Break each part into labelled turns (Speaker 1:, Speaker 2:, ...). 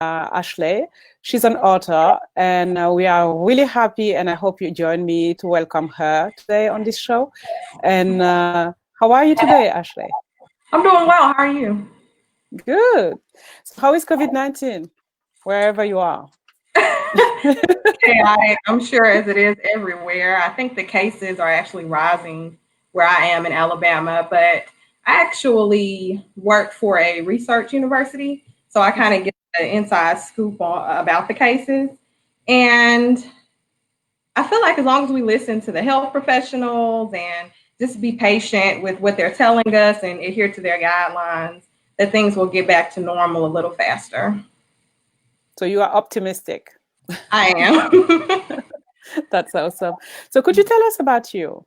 Speaker 1: Ashley. She's an author, and we are really happy, and I hope you join me to welcome her today on this show. And how are you today, Ashley?
Speaker 2: I'm doing well. How are you?
Speaker 1: Good. So how is COVID-19, wherever you are?
Speaker 2: I'm sure as it is everywhere. I think the cases are actually rising where I am in Alabama, but I actually work for a research university, so I kind of get the inside scoop about the cases. And I feel like as long as we listen to the health professionals and just be patient with what they're telling us and adhere to their guidelines, that things will get back to normal a little faster.
Speaker 1: So you are optimistic.
Speaker 2: I am.
Speaker 1: That's awesome. So could you tell us about you?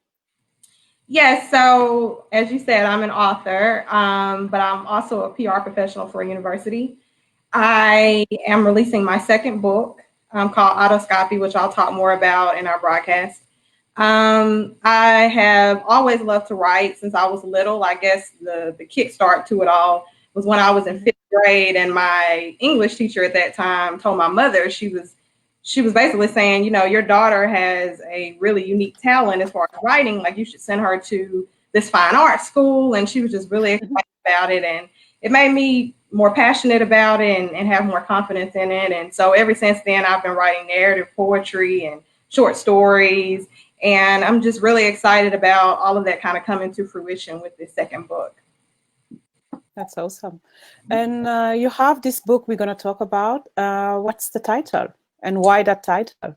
Speaker 2: Yes, so as you said, I'm an author, but I'm also a PR professional for a university. I am releasing my second book called Autoscopy, which I'll talk more about in our broadcast. I have always loved to write since I was little. I guess the kickstart to it all was when I was in fifth grade, and my English teacher at that time told my mother she was basically saying, you know, your daughter has a really unique talent as far as writing. Like, you should send her to this fine art school. And she was just really excited about it. And it made me more passionate about it and have more confidence in it. And so ever since then, I've been writing narrative poetry and short stories. And I'm just really excited about all of that kind of coming to fruition with this second book.
Speaker 1: That's awesome. And you have this book we're going to talk about. What's the title? And why that title?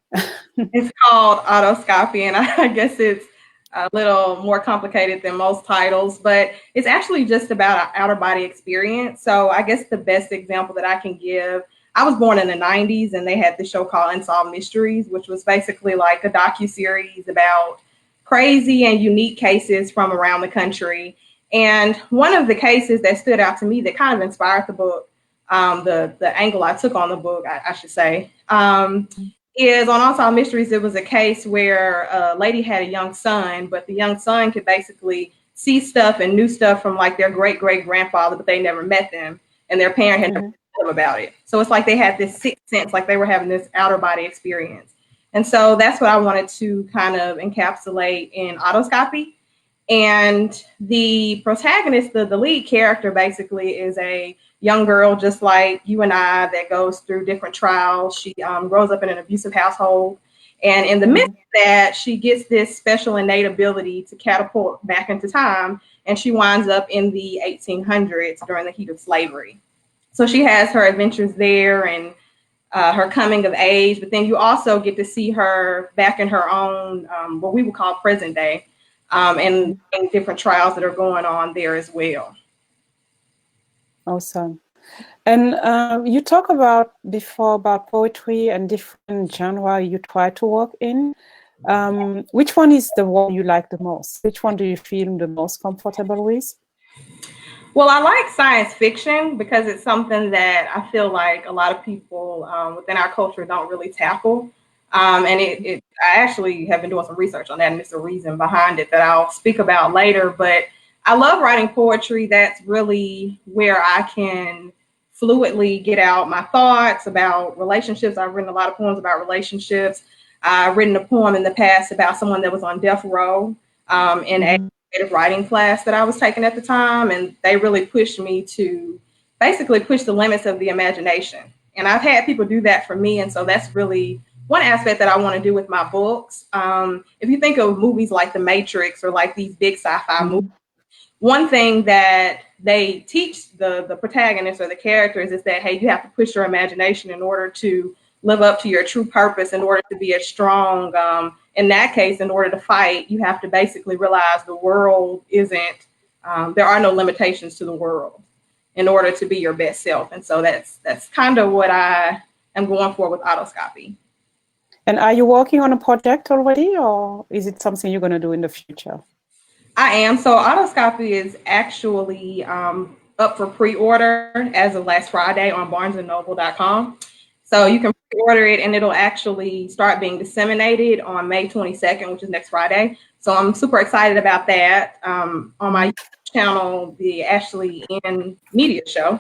Speaker 2: It's called Autoscopy, and I guess it's a little more complicated than most titles, but it's actually just about an outer body experience. So I guess the best example that I can give, I was born in the 90s, and they had this show called Unsolved Mysteries, which was basically like a docuseries about crazy and unique cases from around the country. And one of the cases that stood out to me that kind of inspired the book, the angle I took on the book, I should say, is on Unsolved Mysteries. It was a case where a lady had a young son, but the young son could basically see stuff and knew stuff from like their great great grandfather, but they never met them, and their parent had never told them about it. So it's like they had this sixth sense, like they were having this outer body experience. And so that's what I wanted to kind of encapsulate in Autoscopy. And the protagonist, the lead character, basically is a young girl just like you and I that goes through different trials. She grows up in an abusive household. And in the midst of that, she gets this special innate ability to catapult back into time. And she winds up in the 1800s during the heat of slavery. So she has her adventures there and her coming of age. But then you also get to see her back in her own, what we would call present day. And different trials that are going on there as well.
Speaker 1: Awesome. And you talk about before about poetry and different genre you try to work in. Which one is the one you like the most? Which one do you feel the most comfortable with?
Speaker 2: Well, I like science fiction because it's something that I feel like a lot of people within our culture don't really tackle. And I actually have been doing some research on that, and there's a reason behind it that I'll speak about later. But I love writing poetry. That's really where I can fluidly get out my thoughts about relationships. I've written a lot of poems about relationships. I've written a poem in the past about someone that was on death row in a creative writing class that I was taking at the time. And they really pushed me to basically push the limits of the imagination. And I've had people do that for me. And so that's really one aspect that I want to do with my books. If you think of movies like The Matrix or like these big sci-fi movies, one thing that they teach the protagonists or the characters is that, hey, you have to push your imagination in order to live up to your true purpose, in order to be as strong. In that case, in order to fight, you have to basically realize the world isn't, there are no limitations to the world in order to be your best self. And so that's kind of what I am going for with Autoscopy.
Speaker 1: And are you working on a project already, or is it something you're going to do in the future?
Speaker 2: I am. So Autoscopy is actually up for pre-order as of last Friday on Barnes&noble.com. So you can pre-order it, and it'll actually start being disseminated on May 22nd, which is next Friday. So I'm super excited about that. On my channel, the Ashley N Media Show,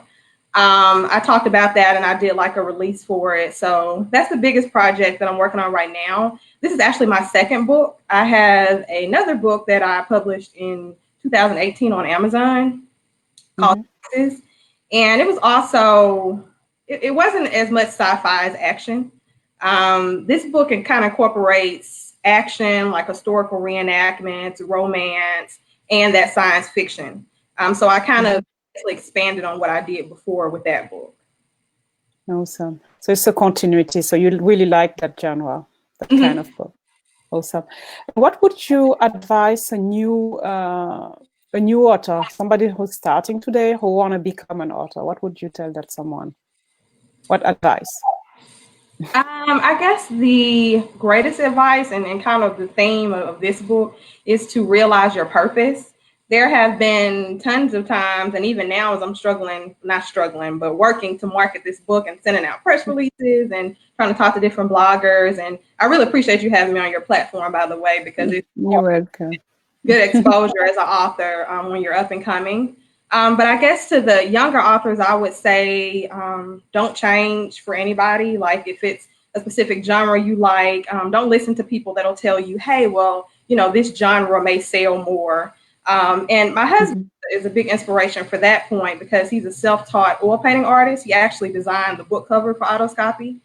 Speaker 2: I talked about that and I did like a release for it. So that's the biggest project that I'm working on right now. This is actually my second book. I have another book that I published in 2018 on Amazon called Texas. And it was also, it wasn't as much sci-fi as action. This book kind of incorporates action, like historical reenactments, romance, and that science fiction. So I kind of expanded on what I did before with that book.
Speaker 1: Awesome. So it's a continuity. So you really like that genre, that kind of book. Awesome. What would you advise a new author, somebody who's starting today who want to become an author? What would you tell that someone? What advice?
Speaker 2: I guess the greatest advice and kind of the theme of this book is to realize your purpose. There have been tons of times, and even now as I'm but working to market this book and sending out press releases and trying to talk to different bloggers. And I really appreciate you having me on your platform, by the way, because it's
Speaker 1: You're welcome.
Speaker 2: Good exposure as an author when you're up and coming. But I guess to the younger authors, I would say don't change for anybody. Like if it's a specific genre you like, don't listen to people that'll tell you, hey, well, this genre may sell more. And my husband is a big inspiration for that point because he's a self-taught oil painting artist. He actually designed the book cover for Autoscopy.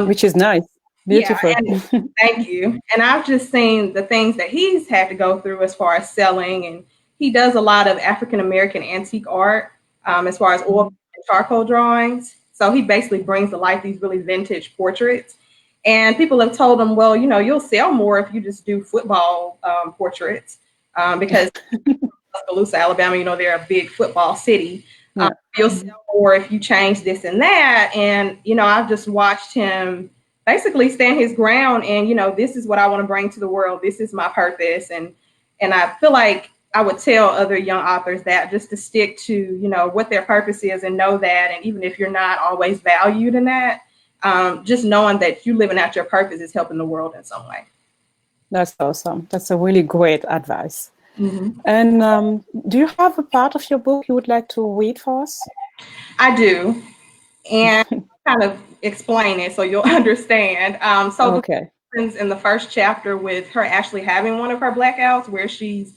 Speaker 1: Which is nice. Beautiful.
Speaker 2: Yeah, thank you. And I've just seen the things that he's had to go through as far as selling. And he does a lot of African-American antique art as far as oil and charcoal drawings. So he basically brings to life these really vintage portraits. And people have told him, well, you'll sell more if you just do football portraits because Tuscaloosa, Alabama, they're a big football city. You'll sell more if you change this and that. And, I've just watched him basically stand his ground and, this is what I want to bring to the world. This is my purpose. And I feel like I would tell other young authors that just to stick to, what their purpose is and know that. And even if you're not always valued in that, just knowing that you living out your purpose is helping the world in some way.
Speaker 1: That's awesome. That's a really great advice. And do you have a part of your book you would like to read for us?
Speaker 2: I do. And kind of explain it so you'll understand. So the happens in the first chapter with her actually having one of her blackouts where she's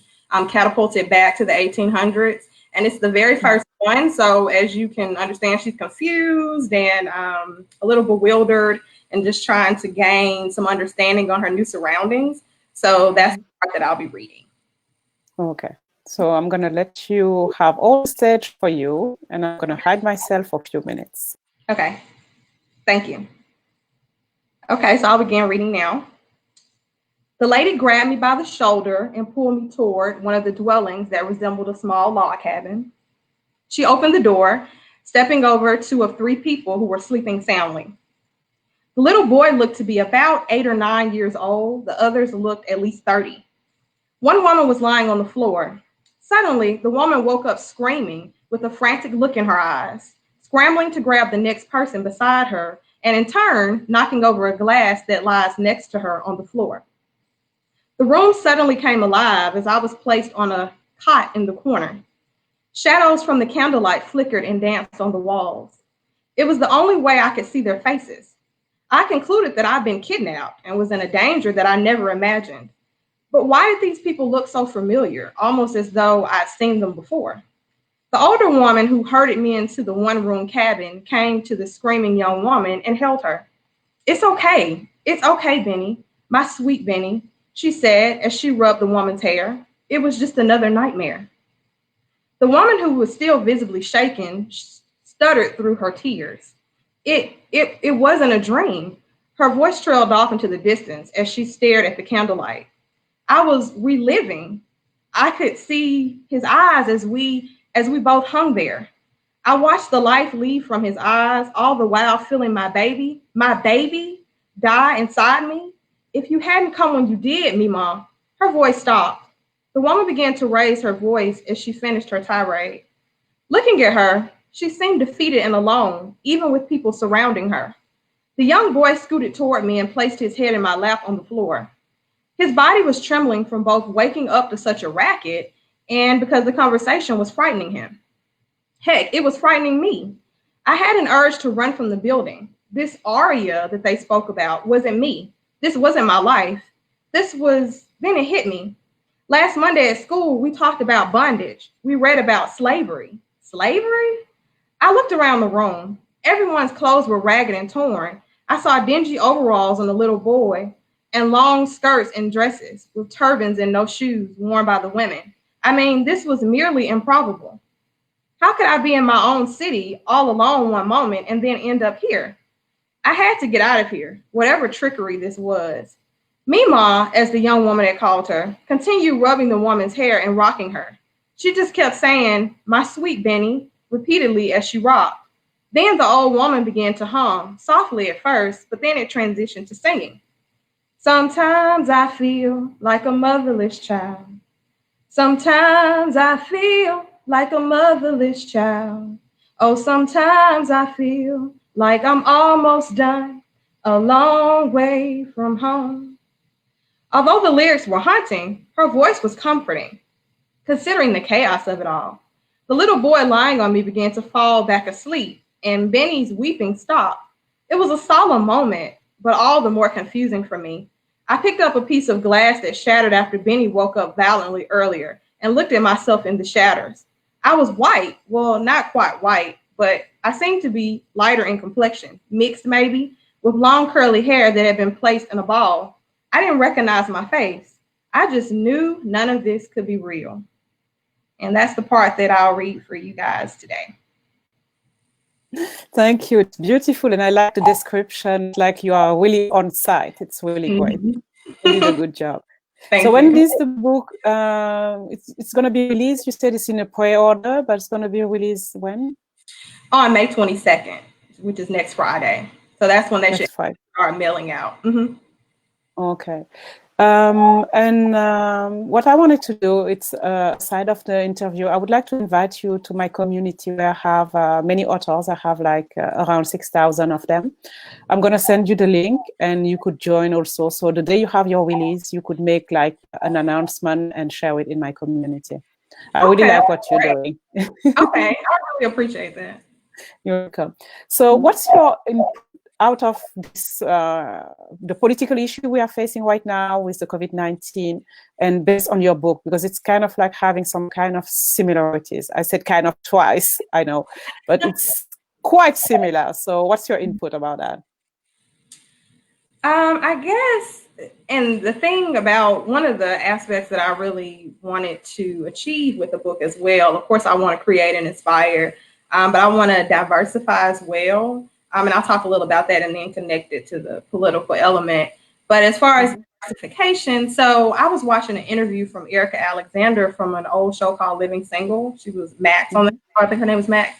Speaker 2: catapulted back to the 1800s. And it's the very first one. So as you can understand, she's confused and a little bewildered and just trying to gain some understanding on her new surroundings. So that's the part that I'll be reading.
Speaker 1: Okay. So I'm going to let you have all the stage for you, and I'm going to hide myself for a few minutes.
Speaker 2: Okay. Thank you. Okay, so I'll begin reading now. The lady grabbed me by the shoulder and pulled me toward one of the dwellings that resembled a small log cabin. She opened the door, stepping over 2 of 3 people who were sleeping soundly. The little boy looked to be about 8 or 9 years old. The others looked at least 30. One woman was lying on the floor. Suddenly, the woman woke up screaming with a frantic look in her eyes, scrambling to grab the next person beside her, and in turn, knocking over a glass that lies next to her on the floor. The room suddenly came alive as I was placed on a cot in the corner. Shadows from the candlelight flickered and danced on the walls. It was the only way I could see their faces. I concluded that I'd been kidnapped and was in a danger that I never imagined. But why did these people look so familiar, almost as though I'd seen them before? The older woman who herded me into the one-room cabin came to the screaming young woman and held her. It's okay, Benny, my sweet Benny, she said as she rubbed the woman's hair. It was just another nightmare. The woman, who was still visibly shaken, stuttered through her tears. It wasn't a dream. Her voice trailed off into the distance as she stared at the candlelight. I was reliving. I could see his eyes as we both hung there. I watched the life leave from his eyes, all the while feeling my baby, die inside me. If you hadn't come when you did, Mima. Her voice stopped. The woman began to raise her voice as she finished her tirade. Looking at her, she seemed defeated and alone, even with people surrounding her. The young boy scooted toward me and placed his head in my lap on the floor. His body was trembling from both waking up to such a racket and because the conversation was frightening him. Heck, it was frightening me. I had an urge to run from the building. This aria that they spoke about wasn't me. This wasn't my life. Then it hit me. Last Monday at school, we talked about bondage. We read about slavery. Slavery? I looked around the room. Everyone's clothes were ragged and torn. I saw dingy overalls on the little boy and long skirts and dresses with turbans and no shoes worn by the women. I mean, this was merely improbable. How could I be in my own city all alone one moment and then end up here? I had to get out of here, whatever trickery this was. Mima, as the young woman had called her, continued rubbing the woman's hair and rocking her. She just kept saying, "My sweet Benny," repeatedly as she rocked. Then the old woman began to hum, softly at first, but then it transitioned to singing. Sometimes I feel like a motherless child. Sometimes I feel like a motherless child. Oh, sometimes I feel like I'm almost done, a long way from home. Although the lyrics were haunting, her voice was comforting, considering the chaos of it all. The little boy lying on me began to fall back asleep, and Benny's weeping stopped. It was a solemn moment, but all the more confusing for me. I picked up a piece of glass that shattered after Benny woke up violently earlier and looked at myself in the shatters. I was white, well, not quite white, but I seemed to be lighter in complexion, mixed maybe, with long curly hair that had been placed in a ball. I didn't recognize my face. I just knew none of this could be real. And that's the part that I'll read for you guys today.
Speaker 1: Thank you. It's beautiful. And I like the description, like you are really on site. It's really great. You did a good job. So when is the book, it's going to be released? You said it's in a pre-order, but it's going to be released when?
Speaker 2: On May 22nd, which is next Friday. So that's when they should start mailing out.
Speaker 1: Okay. What I wanted to do, it's aside of the interview, I would like to invite you to my community where I have many authors. I have like around 6,000 of them. I'm going to send you the link and you could join also. So the day you have your release, you could make like an announcement and share it in my community. I really like what you're doing.
Speaker 2: Okay, I really appreciate that.
Speaker 1: You're welcome. So what's your input out of this, the political issue we are facing right now with the COVID-19, and based on your book, because it's kind of like having some kind of similarities. I said kind of twice, I know, but it's quite similar. So what's your input about that?
Speaker 2: I guess, and the thing about one of the aspects that I really wanted to achieve with the book as well, of course, I want to create and inspire, but I want to diversify as well. And I'll talk a little about that and then connect it to the political element. But as far as diversification, so I was watching an interview from Erica Alexander from an old show called Living Single. She was Max on the show. I think her name was Max.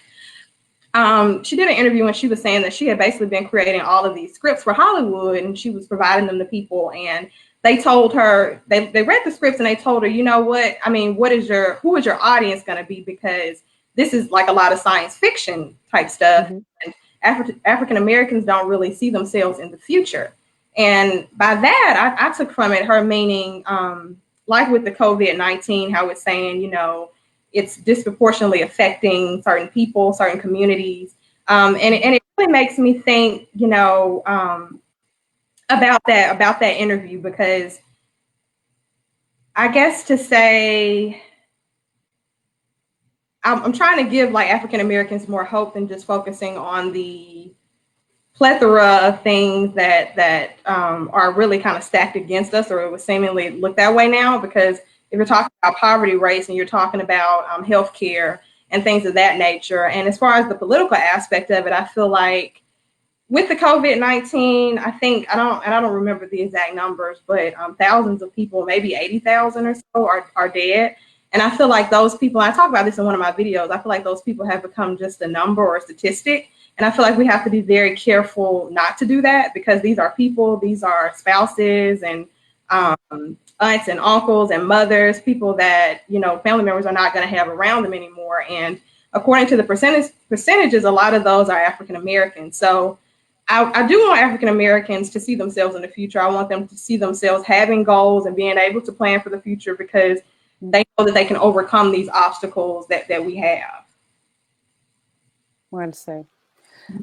Speaker 2: She did an interview and she was saying that she had basically been creating all of these scripts for Hollywood and she was providing them to people. And they told her, they read the scripts and they told her, you know what, I mean, who is your audience going to be? Because this is like a lot of science fiction type stuff. And African Americans don't really see themselves in the future. And by that, I took from it her meaning, like with the COVID-19, how it's saying, you know, it's disproportionately affecting certain people, certain communities. And it really makes me think, you know, about that interview, because I guess to say, I'm trying to give like African Americans more hope than just focusing on the plethora of things that are really kind of stacked against us, or it would seemingly look that way now. Because if you're talking about poverty rates and you're talking about healthcare and things of that nature, and as far as the political aspect of it, I feel like with the COVID-19, I think I don't remember the exact numbers, but thousands of people, maybe 80,000 or so, are dead. And I feel like those people, I talk about this in one of my videos, I feel like those people have become just a number or a statistic. And I feel like we have to be very careful not to do that, because these are people, these are spouses and aunts and uncles and mothers, people that, you know, family members are not going to have around them anymore. And according to the percentages, a lot of those are African Americans. So I do want African Americans to see themselves in the future. I want them to see themselves having goals and being able to plan for the future, because they know that they can overcome these obstacles that we have.
Speaker 1: Well said.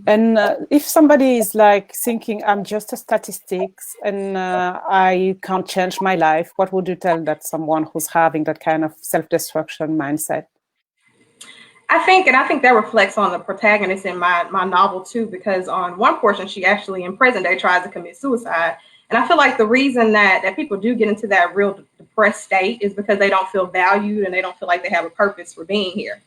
Speaker 1: And if somebody is like thinking, I'm just a statistics and I can't change my life, what would you tell that someone who's having that kind of self-destruction mindset?
Speaker 2: I think that reflects on the protagonist in my novel too, because on one portion, she actually in present day tries to commit suicide. And I feel like the reason that people do get into that real depressed state is because they don't feel valued and they don't feel like they have a purpose for being here.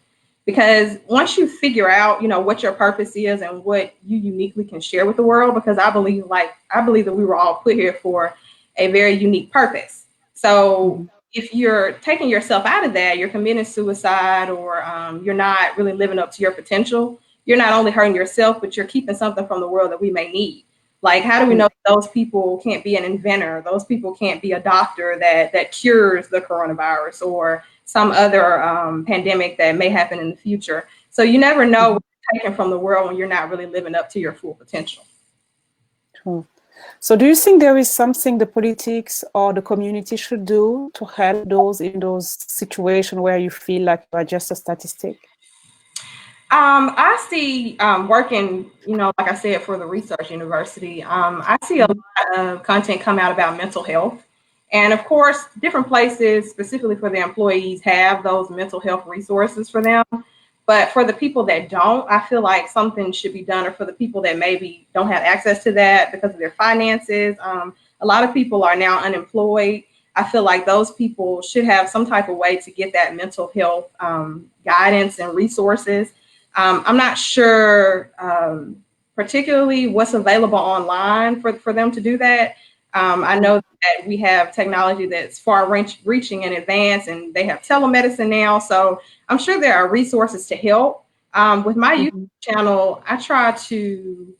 Speaker 2: Because once you figure out, what your purpose is and what you uniquely can share with the world, because I believe that we were all put here for a very unique purpose. So if you're taking yourself out of that, you're committing suicide, or you're not really living up to your potential, you're not only hurting yourself, but you're keeping something from the world that we may need. Like, how do we know those people can't be an inventor? Those people can't be a doctor that cures the coronavirus or some other pandemic that may happen in the future. So you never know what you're taking from the world when you're not really living up to your full potential.
Speaker 1: Cool. So do you think there is something the politics or the community should do to help those in those situations where you feel like you are just a statistic?
Speaker 2: I see working, like I said, for the research university, I see a lot of content come out about mental health. And of course, different places specifically for the employees have those mental health resources for them. But for the people that don't, I feel like something should be done, or for the people that maybe don't have access to that because of their finances. A lot of people are now unemployed. I feel like those people should have some type of way to get that mental health guidance and resources. I'm not sure particularly what's available online for them to do that. I know that we have technology that's far reaching in advance, and they have telemedicine now. So I'm sure there are resources to help. With my YouTube channel, I try to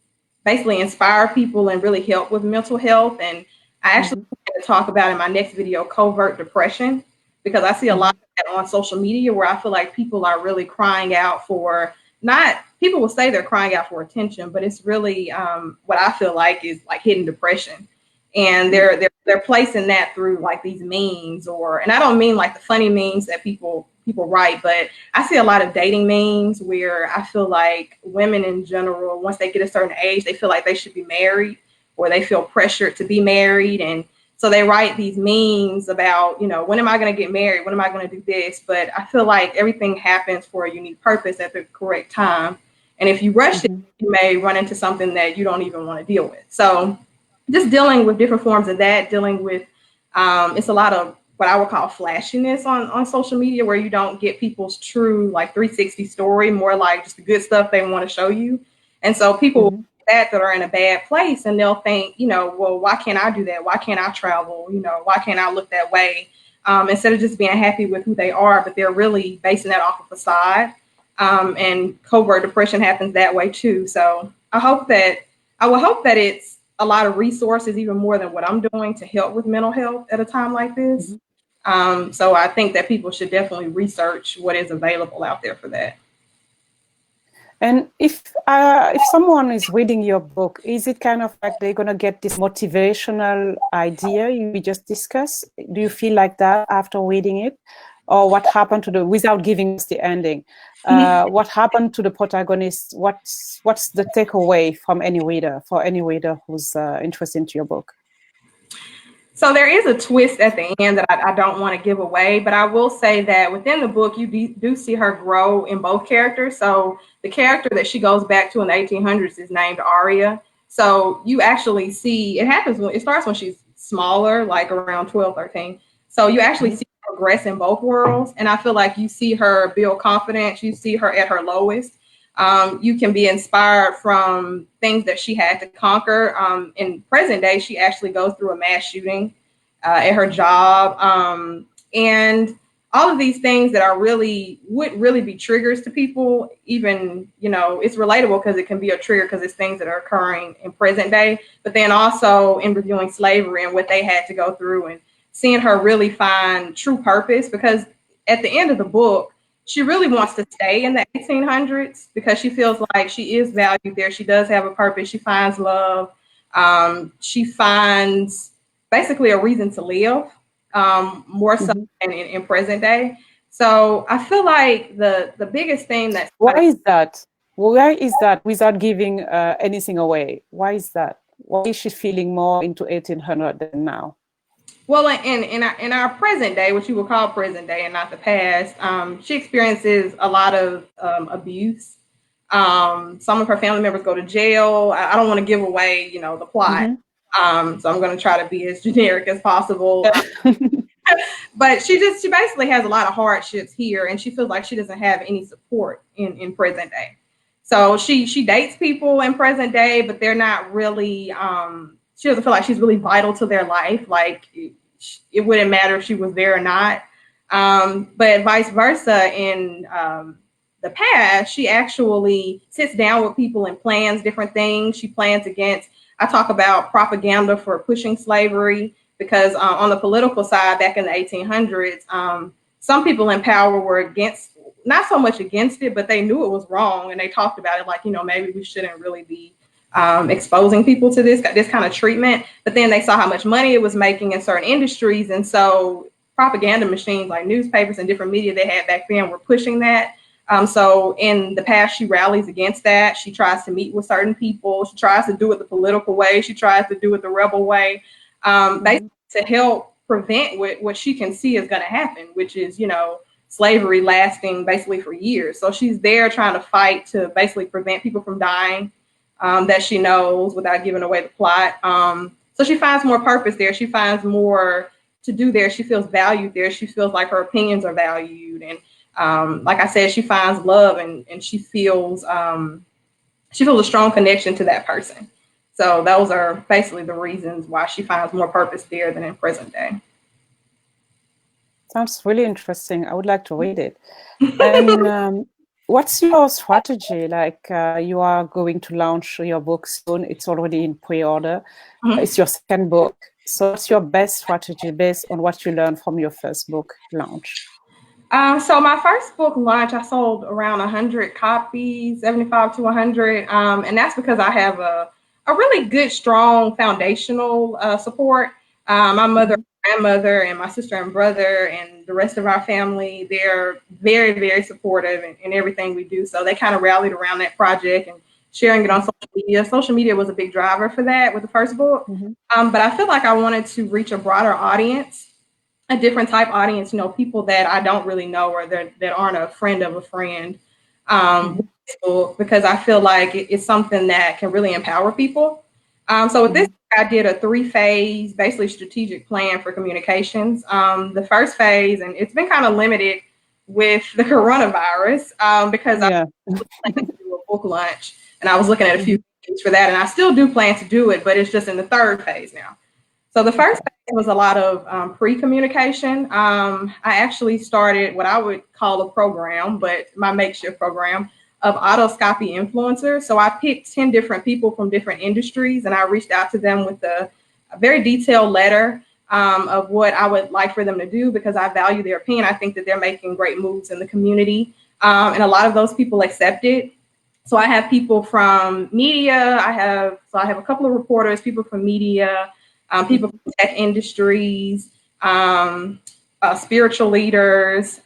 Speaker 2: basically inspire people and really help with mental health. And I actually plan to talk about in my next video, covert depression, because I see a lot of that on social media where I feel like people are really crying out for, not, people will say they're crying out for attention, but it's really what I feel like is like hidden depression. And they're placing that through like these memes, and I don't mean like the funny memes that people write, but I see a lot of dating memes where I feel like women in general, once they get a certain age, they feel like they should be married, or they feel pressured to be married. And so they write these memes about, when am I going to get married? When am I going to do this? But I feel like everything happens for a unique purpose at the correct time. And if you rush it, you may run into something that you don't even want to deal with. So just dealing with different forms of that, dealing with, it's a lot of what I would call flashiness on social media, where you don't get people's true like 360 story, more like just the good stuff they want to show you. And so people that are in a bad place, and they'll think, well, why can't I do that? Why can't I travel? Why can't I look that way? Instead of just being happy with who they are, but they're really basing that off a facade. And covert depression happens that way too. So I would hope that it's a lot of resources, even more than what I'm doing, to help with mental health at a time like this. So I think that people should definitely research what is available out there for that.
Speaker 1: And if someone is reading your book, is it kind of like they're going to get this motivational idea we just discussed? Do you feel like that after reading it? Or what happened to without giving us the ending, what happened to the protagonist? What's the takeaway from for any reader who's interested into your book?
Speaker 2: So there is a twist at the end that I don't want to give away, but I will say that within the book, you do see her grow in both characters. So the character that she goes back to in the 1800s is named Aria. So you actually see, it starts when she's smaller, like around 12, 13. So you actually see her progress in both worlds. And I feel like you see her build confidence. You see her at her lowest. You can be inspired from things that she had to conquer. In present day, she actually goes through a mass shooting at her job. And all of these things that would really be triggers to people, even, it's relatable because it can be a trigger because it's things that are occurring in present day, but then also in reviewing slavery and what they had to go through, and seeing her really find true purpose, because at the end of the book, she really wants to stay in the 1800s because she feels like she is valued there. She does have a purpose. She finds love. She finds basically a reason to live, more so than in present day. So I feel like the biggest thing
Speaker 1: why is that? Why is that, without giving anything away? Why is that? Why is she feeling more into 1800 than now?
Speaker 2: Well, in our present day, what you would call present day and not the past, she experiences a lot of abuse. Some of her family members go to jail. I don't want to give away, the plot. So I'm going to try to be as generic as possible. But she basically has a lot of hardships here, and she feels like she doesn't have any support in present day. So she dates people in present day, but they're not really, she doesn't feel like she's really vital to their life. Like it wouldn't matter if she was there or not. But vice versa, in the past, she actually sits down with people and plans different things. She plans against, I talk about propaganda for pushing slavery, because on the political side, back in the 1800s, some people in power were against, not so much against it, but they knew it was wrong, and they talked about it like, maybe we shouldn't really be exposing people to this kind of treatment. But then they saw how much money it was making in certain industries, and so propaganda machines like newspapers and different media they had back then were pushing that. So in the past, she rallies against that. She tries to meet with certain people. She tries to do it the political way. She tries to do it the rebel way, basically to help prevent what she can see is going to happen, which is, slavery lasting basically for years. So she's there trying to fight to basically prevent people from dying, that she knows, without giving away the plot. So she finds more purpose there. She finds more to do there. She feels valued there. She feels like her opinions are valued. And like I said, she finds love, and she feels a strong connection to that person. So those are basically the reasons why she finds more purpose there than in present day.
Speaker 1: Sounds really interesting. I would like to read it. And what's your strategy? Like you are going to launch your book soon. It's already in pre-order. It's your second book. So what's your best strategy based on what you learned from your first book launch?
Speaker 2: So my first book launch, I sold around 100 copies, 75 to 100. And that's because I have a really good, strong foundational support. My mother, grandmother, and my sister and brother, and the rest of our family, they're very, very supportive in everything we do. So they kind of rallied around that project and sharing it on social media. Social media was a big driver for that with the first book. But I feel like I wanted to reach a broader audience, a different type audience, people that I don't really know, or that aren't a friend of a friend, because I feel like it's something that can really empower people. So with this, I did a 3-phase, basically strategic plan for communications. The first phase, and it's been kind of limited with the coronavirus, because I plan to do a book launch, and I was looking at a few things for that, and I still do plan to do it, but it's just in the third phase now. So the first phase was a lot of pre-communication. I actually started what I would call a program, but my makeshift program of autoscopy influencers. So I picked 10 different people from different industries, and I reached out to them with a very detailed letter of what I would like for them to do, because I value their opinion. I think that they're making great moves in the community. And a lot of those people accepted. So I have people from media. I have a couple of reporters, people from media, people from tech industries, spiritual leaders,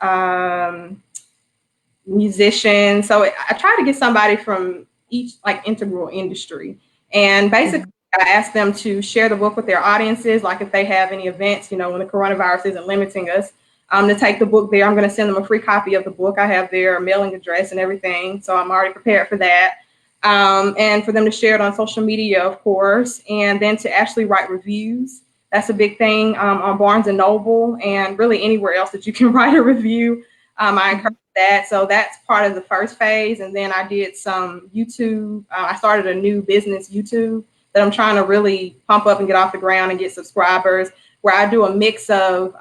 Speaker 2: musicians. So I try to get somebody from each integral industry. And basically I ask them to share the book with their audiences. Like if they have any events, when the coronavirus isn't limiting us, to take the book there. I'm going to send them a free copy of the book. I have their mailing address and everything. So I'm already prepared for that. And for them to share it on social media, of course, and then to actually write reviews. That's a big thing on Barnes&nobles, and really anywhere else that you can write a review. I encourage that. So that's part of the first phase. And then I did some YouTube. I started a new business YouTube that I'm trying to really pump up and get off the ground and get subscribers, where I do a mix of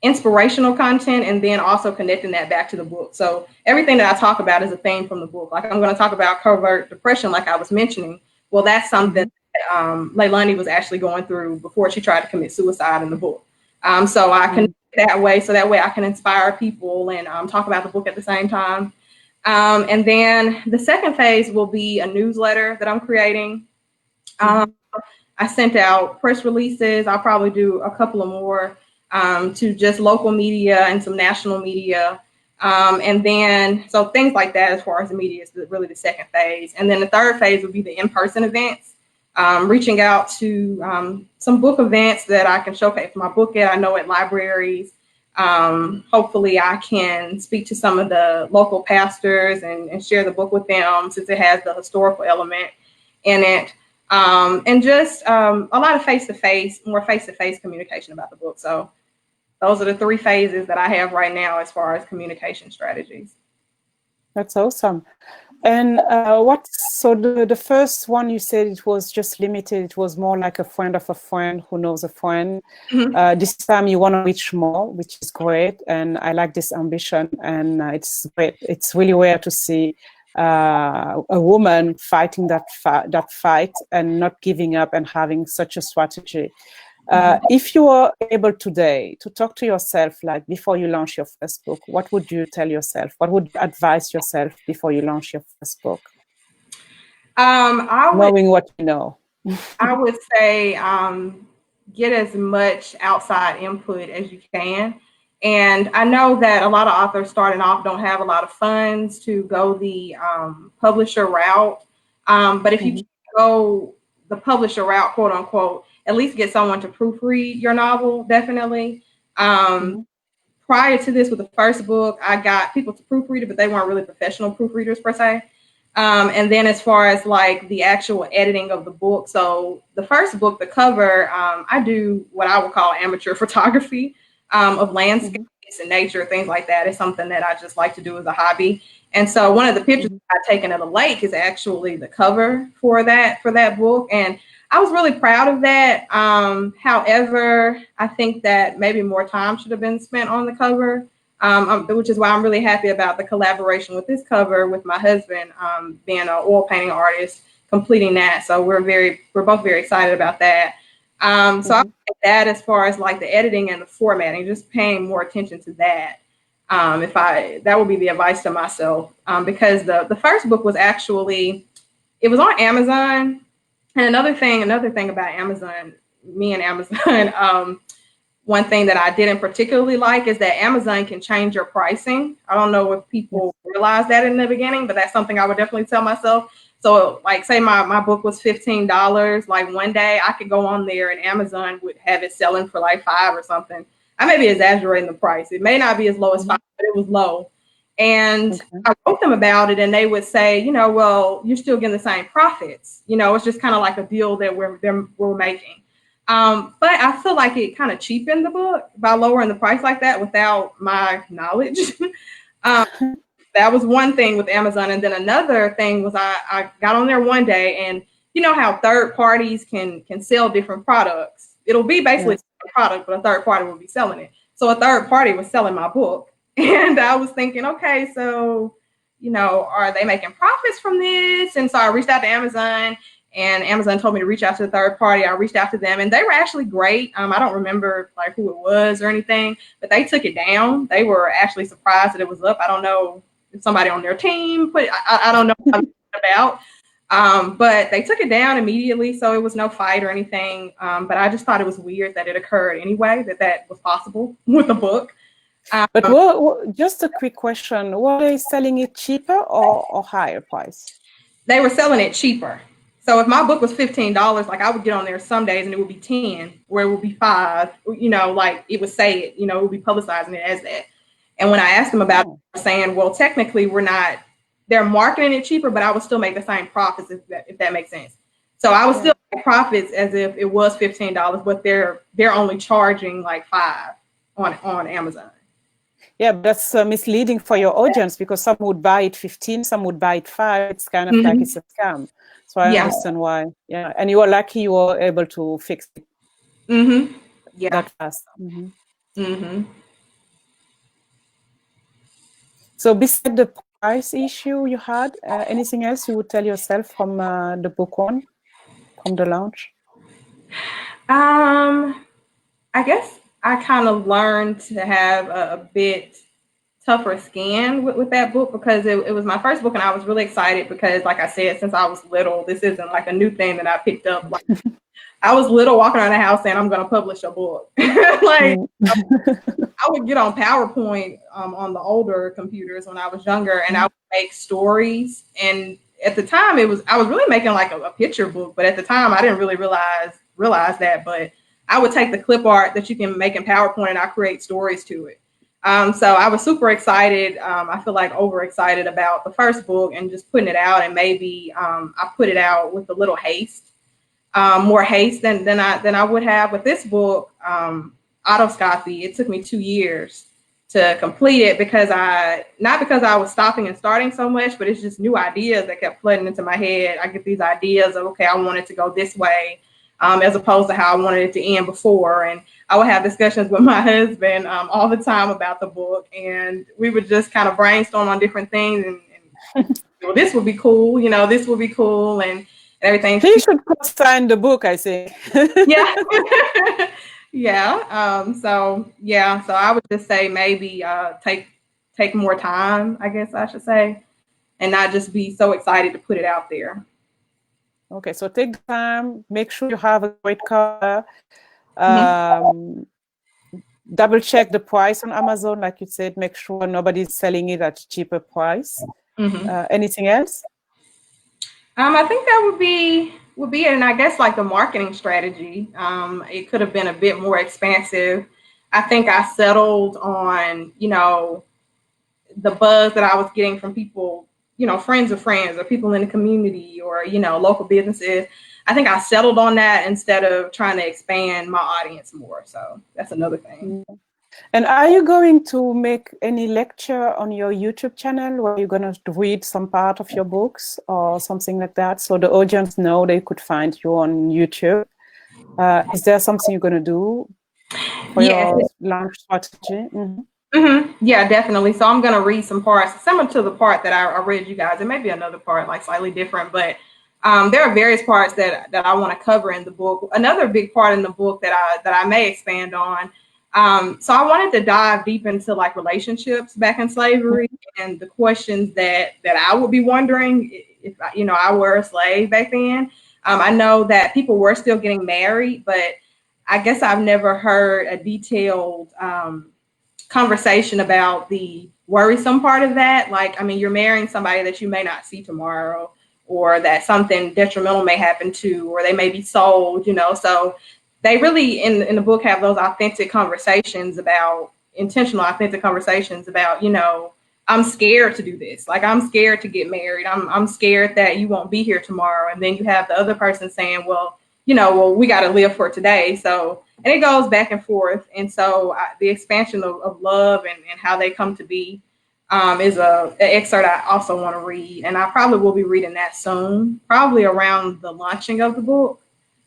Speaker 2: inspirational content and then also connecting that back to the book. So everything that I talk about is a theme from the book. Like I'm going to talk about covert depression, like I was mentioning. Well, that's something that Leilani was actually going through before she tried to commit suicide in the book. So I can that way I can inspire people and talk about the book at the same time. And then the second phase will be a newsletter that I'm creating. I sent out press releases. I'll probably do a couple of more to just local media and some national media. And then, so things like that as far as the media is really the second phase. And then the third phase would be the in-person events, reaching out to some book events that I can showcase my book at. I know at libraries. Hopefully I can speak to some of the local pastors and share the book with them since it has the historical element in it. And just a lot of more face-to-face communication about the book. So those are the three phases that I have right now as far as communication strategies.
Speaker 1: That's awesome. And so the first one you said it was just limited. It was more like a friend of a friend who knows a friend. Mm-hmm. This time you want to reach more, which is great. And I like this ambition. And it's great. It's really rare to see a woman fighting that fight and not giving up and having such a strategy. If you were able today to talk to yourself, like before you launch your first book, what would you tell yourself? What would you advise yourself before you launch your first book? Knowing what you know.
Speaker 2: I would say get as much outside input as you can. And I know that a lot of authors starting off don't have a lot of funds to go the publisher route. But if you go the publisher route, quote unquote, at least get someone to proofread your novel, definitely. Prior to this, with the first book, I got people to proofread it, but they weren't really professional proofreaders per se. And then as far as like the actual editing of the book, so the first book, the cover, I do what I would call amateur photography of landscapes and nature, things like that. It's something that I just like to do as a hobby. And so one of the pictures I've taken of the lake is actually the cover for that book. And I was really proud of that. However, I think that maybe more time should have been spent on the cover, which is why I'm really happy about the collaboration with this cover with my husband, being an oil painting artist, completing that. So we're both very excited about that. So I think that as far as like the editing and the formatting, just paying more attention to that. That would be the advice to myself, because the first book was actually, it was on Amazon. And another thing about Amazon, me and Amazon, one thing that I didn't particularly like is that Amazon can change your pricing. I don't know if people realize that in the beginning, but that's something I would definitely tell myself. So like say my book was $15, like one day I could go on there and Amazon would have it selling for like $5 or something. I may be exaggerating the price. It may not be as low as $5, but it was low. And I wrote them about it and they would say, well, you're still getting the same profits. It's just kind of like a deal that we're making. But I feel like it kind of cheapened the book by lowering the price like that without my knowledge. That was one thing with Amazon. And then another thing was I got on there one day and you know how third parties can sell different products. It'll be basically a product, but a third party will be selling it. So a third party was selling my book. And I was thinking, okay, so, are they making profits from this? And so I reached out to Amazon and Amazon told me to reach out to the third party. I reached out to them and they were actually great. I don't remember like who it was or anything, but they took it down. They were actually surprised that it was up. I don't know if somebody on their team I don't know what about, but they took it down immediately. So it was no fight or anything. But I just thought it was weird that it occurred anyway, that was possible with a book.
Speaker 1: But just a quick question, were they selling it cheaper or higher price?
Speaker 2: They were selling it cheaper. So if my book was $15, like I would get on there some days and it would be 10, where it would be 5, like it would say it, it would be publicizing it as that. And when I asked them about it, they were saying, well, technically they're marketing it cheaper, but I would still make the same profits if that makes sense. So I would still make profits as if it was $15, but they're only charging like $5 on Amazon.
Speaker 1: Yeah, but that's misleading for your audience because some would buy it 15, some would buy it 5. It's kind of like it's a scam. So I understand why. Yeah, and you are lucky you were able to fix it that fast. So besides the price issue you had, anything else you would tell yourself from the book one, from the launch?
Speaker 2: I guess I kind of learned to have a bit tougher skin with that book because it was my first book and I was really excited because like I said, since I was little, this isn't like a new thing that I picked up. Like, I was little walking around the house saying, I'm going to publish a book. Like, I would get on PowerPoint on the older computers when I was younger, and I would make stories. And at the time, I was really making like a picture book, but at the time, I didn't really realize that. But I would take the clip art that you can make in PowerPoint, and I create stories to it. So I was super excited. I feel like overexcited about the first book and just putting it out. And maybe I put it out with a little haste, more haste than I would have with this book. Autoscopy. It took me 2 years to complete it not because I was stopping and starting so much, but it's just new ideas that kept flooding into my head. I get these ideas of, okay, I want it to go this way, as opposed to how I wanted it to end before. And I would have discussions with my husband all the time about the book, and we would just kind of brainstorm on different things. And well, this would be cool, this would be cool, and everything.
Speaker 1: He should sign the book, I think.
Speaker 2: Yeah. Yeah. So I would just say maybe take more time, I guess I should say, and not just be so excited to put it out there.
Speaker 1: Okay, so take time, make sure you have a great cover, double check the price on Amazon, like you said, make sure nobody's selling it at a cheaper price. Anything else?
Speaker 2: I think that would be it. And I guess like the marketing strategy, it could have been a bit more expansive. I think I settled on, the buzz that I was getting from people, friends of friends or people in the community or, local businesses. I think I settled on that instead of trying to expand my audience more. So that's another thing.
Speaker 1: And are you going to make any lecture on your YouTube channel where you're going to read some part of your books or something like that, so the audience know they could find you on YouTube? Is there something you're going to do for your launch strategy?
Speaker 2: Yeah, definitely. So I'm going to read some parts similar to the part that I read you guys. It may be another part like slightly different, but there are various parts that I want to cover in the book. Another big part in the book that I may expand on. So I wanted to dive deep into like relationships back in slavery and the questions that I would be wondering if I were a slave back then. I know that people were still getting married, but I guess I've never heard a detailed conversation about the worrisome part of that. Like, I mean, you're marrying somebody that you may not see tomorrow, or that something detrimental may happen to, or they may be sold, so they really in the book have those intentional authentic conversations about, I'm scared to do this. Like, I'm scared to get married. I'm scared that you won't be here tomorrow. And then you have the other person saying, well, we got to live for today. So, and it goes back and forth. And so the expansion of love and how they come to be is an excerpt I also want to read. And I probably will be reading that soon, probably around the launching of the book.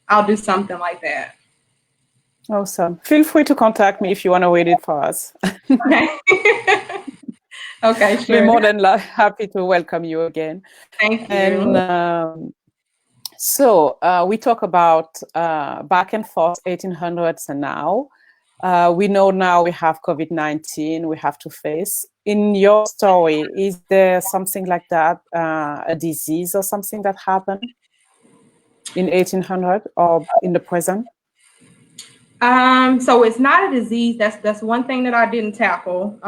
Speaker 2: I'll do something like that.
Speaker 1: Awesome. Feel free to contact me if you want to read it for us.
Speaker 2: Okay. Okay, sure.
Speaker 1: We're more than happy to welcome you again.
Speaker 2: Thank you.
Speaker 1: And so we talk about back and forth 1800s and now. We know now we have COVID-19 we have to face. In your story, is there something like that, a disease or something that happened in 1800 or in the present?
Speaker 2: So it's not a disease. That's one thing that I didn't tackle.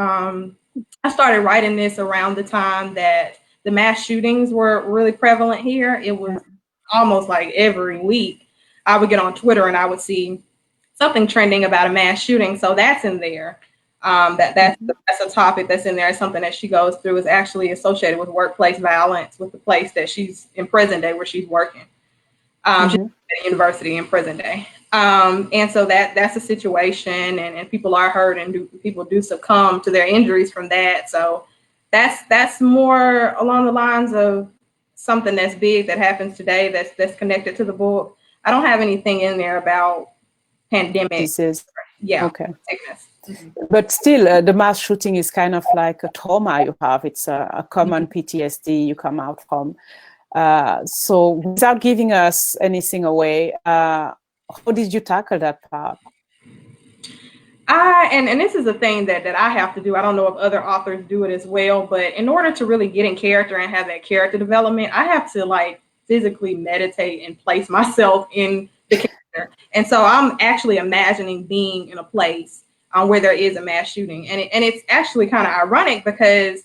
Speaker 2: I started writing this around the time that the mass shootings were really prevalent here. It was almost like every week I would get on Twitter and I would see something trending about a mass shooting. So that's in there. That's a topic that's in there. It's something that she goes through. Is actually associated with workplace violence with the place that she's in present day where she's working. She's at university in present day. And so that's a situation, and people are hurt, and people do succumb to their injuries from that. So that's more along the lines of something that's big that happens today that's connected to the book. I don't have anything in there about pandemic. Yeah.
Speaker 1: Okay. But still, the mass shooting is kind of like a trauma you have. It's a common PTSD you come out from. So without giving us anything away, how did you tackle that part?
Speaker 2: And this is a thing that I have to do. I don't know if other authors do it as well, but in order to really get in character and have that character development, I have to like physically meditate and place myself in the character And so I'm actually imagining being in a place where there is a mass shooting. And it's actually kind of ironic because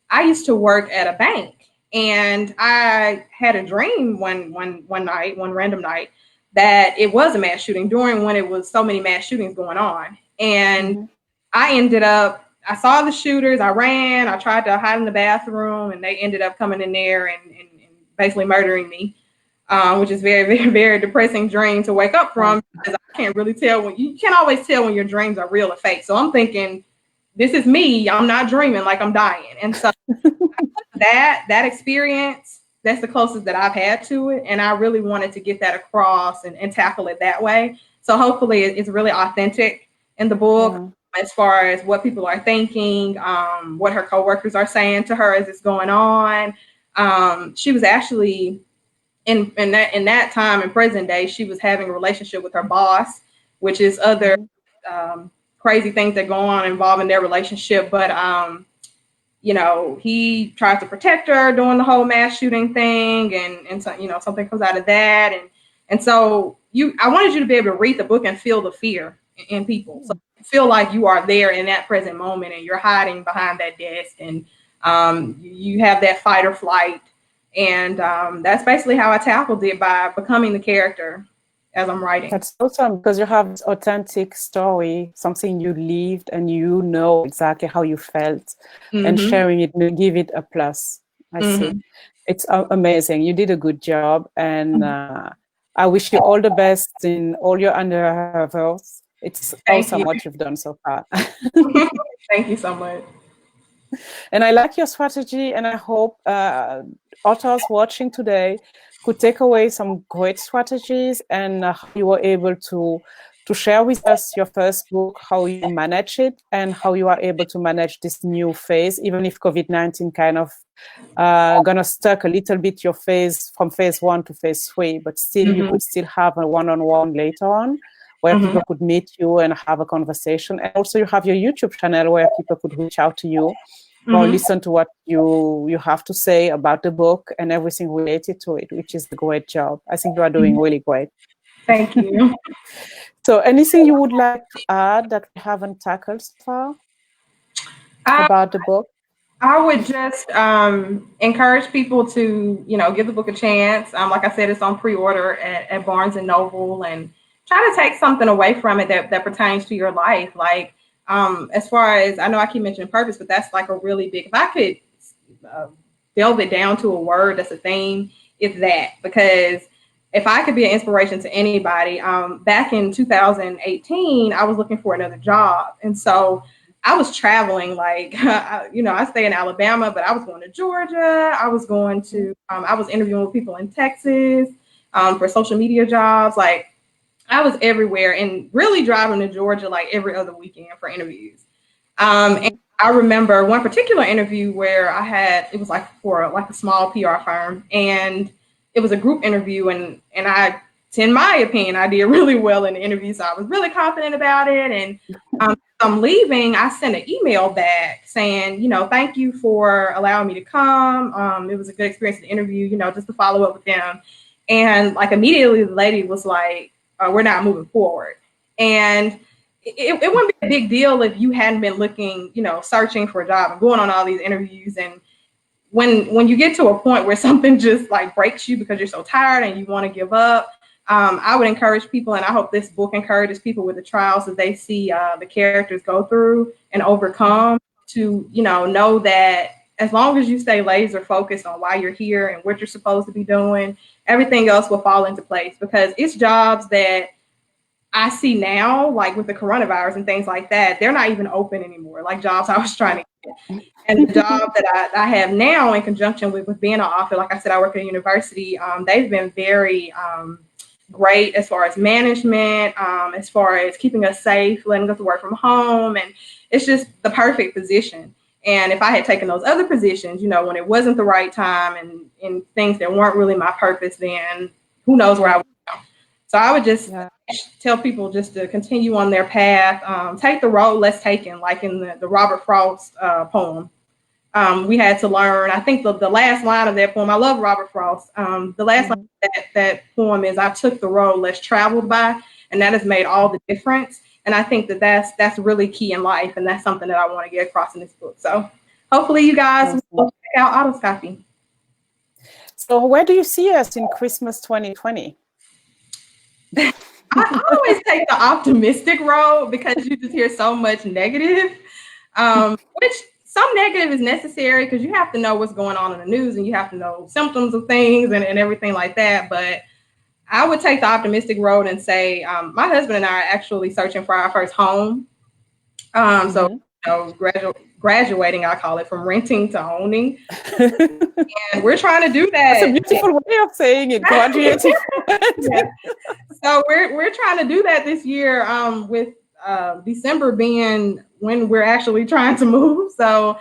Speaker 2: I used to work at a bank, and I had a dream one random night, that it was a mass shooting during when it was so many mass shootings going on. And I saw the shooters, I ran, I tried to hide in the bathroom, and they ended up coming in there and basically murdering me. Which is very, very, very depressing dream to wake up from, because I can't really tell you can't always tell when your dreams are real or fake. So I'm thinking, this is me. I'm not dreaming, like I'm dying. And so that experience, that's the closest that I've had to it. And I really wanted to get that across and tackle it that way. So hopefully it's really authentic in the book, as far as what people are thinking, what her coworkers are saying to her as it's going on. She was actually in that time, in present day, she was having a relationship with her boss, which is other crazy things that go on involving their relationship. But he tried to protect her during the whole mass shooting thing, and so something comes out of that, and so I wanted you to be able to read the book and feel the fear in people, so you feel like you are there in that present moment, and you're hiding behind that desk, and you have that fight or flight. And that's basically how I tackled it, by becoming the character as I'm writing.
Speaker 1: That's awesome, because you have this authentic story, something you lived, and you know exactly how you felt, and sharing it will give it a plus. I see. It's amazing. You did a good job, and I wish you all the best in all your endeavors. It's awesome what you've done so far.
Speaker 2: Thank you so much.
Speaker 1: And I like your strategy, and I hope authors watching today could take away some great strategies, and how you were able to share with us your first book, how you manage it, and how you are able to manage this new phase, even if COVID-19 kind of gonna stuck a little bit your phase from phase 1 to phase 3, but still you could still have a one-on-one later on, where people could meet you and have a conversation. And also you have your YouTube channel where people could reach out to you or listen to what you have to say about the book and everything related to it, which is a great job. I think you are doing really great.
Speaker 2: Thank you.
Speaker 1: So anything you would like to add that we haven't tackled so far about the book?
Speaker 2: I would just encourage people to, give the book a chance. Like I said, it's on pre-order at Barnes&nobles, and try to take something away from it that pertains to your life. Like, as far as, I know I keep mentioning purpose, but that's like a really big, if I could delve it down to a word that's a theme, it's that. Because if I could be an inspiration to anybody, back in 2018, I was looking for another job. And so I was traveling, like, I stay in Alabama, but I was going to Georgia. I was going to, I was interviewing with people in Texas for social media jobs. Like, I was everywhere, and really driving to Georgia like every other weekend for interviews. And I remember one particular interview where it was like for like a small PR firm, and it was a group interview, and in my opinion, I did really well in the interview, so I was really confident about it. And I'm leaving, I sent an email back saying, thank you for allowing me to come. It was a good experience to interview, just to follow up with them. And like immediately the lady was like, we're not moving forward. And it wouldn't be a big deal if you hadn't been looking, searching for a job and going on all these interviews. And when you get to a point where something just like breaks you because you're so tired and you want to give up, I would encourage people, and I hope this book encourages people with the trials that they see the characters go through and overcome, to, know that as long as you stay laser focused on why you're here and what you're supposed to be doing, everything else will fall into place. Because it's jobs that I see now, like with the coronavirus and things like that, they're not even open anymore, like jobs I was trying to get. And the job that I have now, in conjunction with being an author, like I said, I work at a university. They've been very great as far as management, as far as keeping us safe, letting us work from home. And it's just the perfect position. And if I had taken those other positions, when it wasn't the right time and things that weren't really my purpose, then who knows where I would go. So I would just tell people just to continue on their path, take the road less taken, like in the Robert Frost poem. we had to learn. I think the last line of that poem, I love Robert Frost. The last line of that poem is, "I took the road less traveled by," and that has made all the difference. And I think that that's really key in life, and that's something that I want to get across in this book. So hopefully you guys will check out Autoscopy.
Speaker 1: So where do you see us in Christmas 2020?
Speaker 2: I always take the optimistic road because you just hear so much negative, which some negative is necessary because you have to know what's going on in the news and you have to know symptoms of things and everything like that. But I would take the optimistic road and say, my husband and I are actually searching for our first home. So, you know, graduating, I call it, from renting to owning. And we're trying to do that.
Speaker 1: That's a beautiful way of saying it, graduating.
Speaker 2: Yeah. So we're trying to do that this year, with December being when we're actually trying to move. So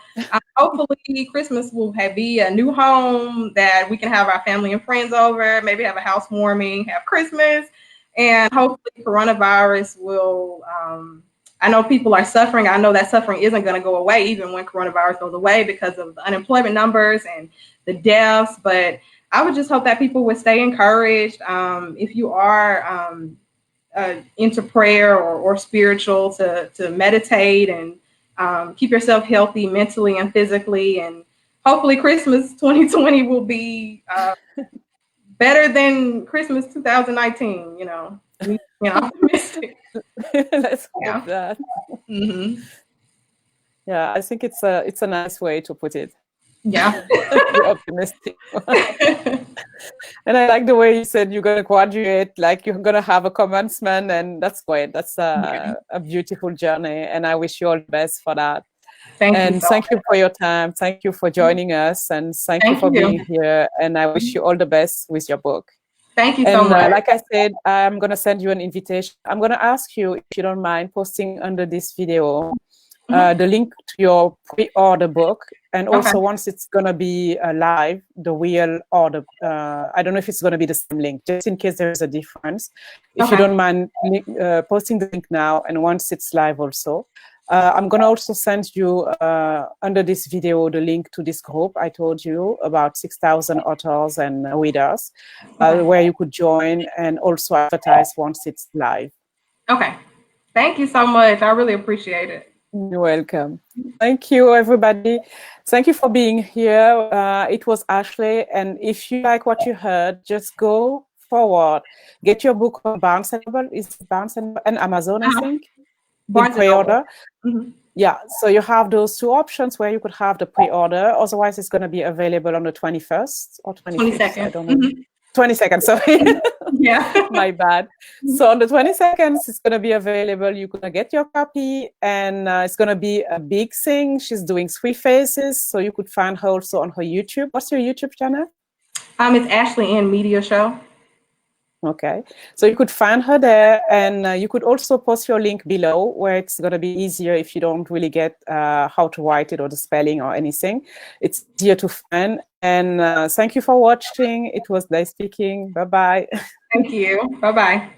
Speaker 2: hopefully Christmas will be a new home that we can have our family and friends over, maybe have a housewarming, have Christmas, and hopefully coronavirus will, I know people are suffering. I know that suffering isn't going to go away even when coronavirus goes away because of the unemployment numbers and the deaths. But I would just hope that people would stay encouraged. If you are into prayer or spiritual, to meditate and keep yourself healthy mentally and physically. And hopefully Christmas 2020 will be better than Christmas 2019, you know. Optimistic.
Speaker 1: Let's hope that. Yeah, I think it's a nice way to put it.
Speaker 2: Yeah.
Speaker 1: You're optimistic. And I like the way you said you're going to graduate, like you're going to have a commencement, and that's great. That's a beautiful journey, and I wish you all the best for that. Thank you for your time. Thank you for joining us, and thank you for being here, and I wish you all the best with your book.
Speaker 2: Thank you so much.
Speaker 1: Like I said, I'm going to send you an invitation. I'm going to ask you, if you don't mind, posting under this video the link to your pre-order book. And also once it's going to be live, the real order, I don't know if it's going to be the same link, just in case there's a difference. If you don't mind posting the link now, and once it's live also. I'm going to also send you under this video the link to this group I told you about, 6,000 authors and readers, where you could join and also advertise once it's live.
Speaker 2: Okay. Thank you so much. I really appreciate it.
Speaker 1: You're welcome. Thank you, everybody. Thank you for being here. It was Ashley. And if you like what you heard, just go forward. Get your book on Barnes&nobles. Is Barnes and Amazon, I think? In pre-order. Yeah, so you have those two options where you could have the pre-order. Otherwise, it's going to be available on the 21st or 25th. I don't know. 22nd, sorry.
Speaker 2: Yeah.
Speaker 1: My bad. So on the 22nd, it's going to be available. You're going to get your copy, and it's going to be a big thing. She's doing 3 phases, so you could find her also on her YouTube. What's your YouTube channel?
Speaker 2: It's Ashley N Media Show.
Speaker 1: Okay, so you could find her there, and you could also post your link below, where it's going to be easier if you don't really get how to write it or the spelling or anything. It's easier to find. And thank you for watching. It was nice speaking. Bye-bye.
Speaker 2: Thank you. Bye-bye.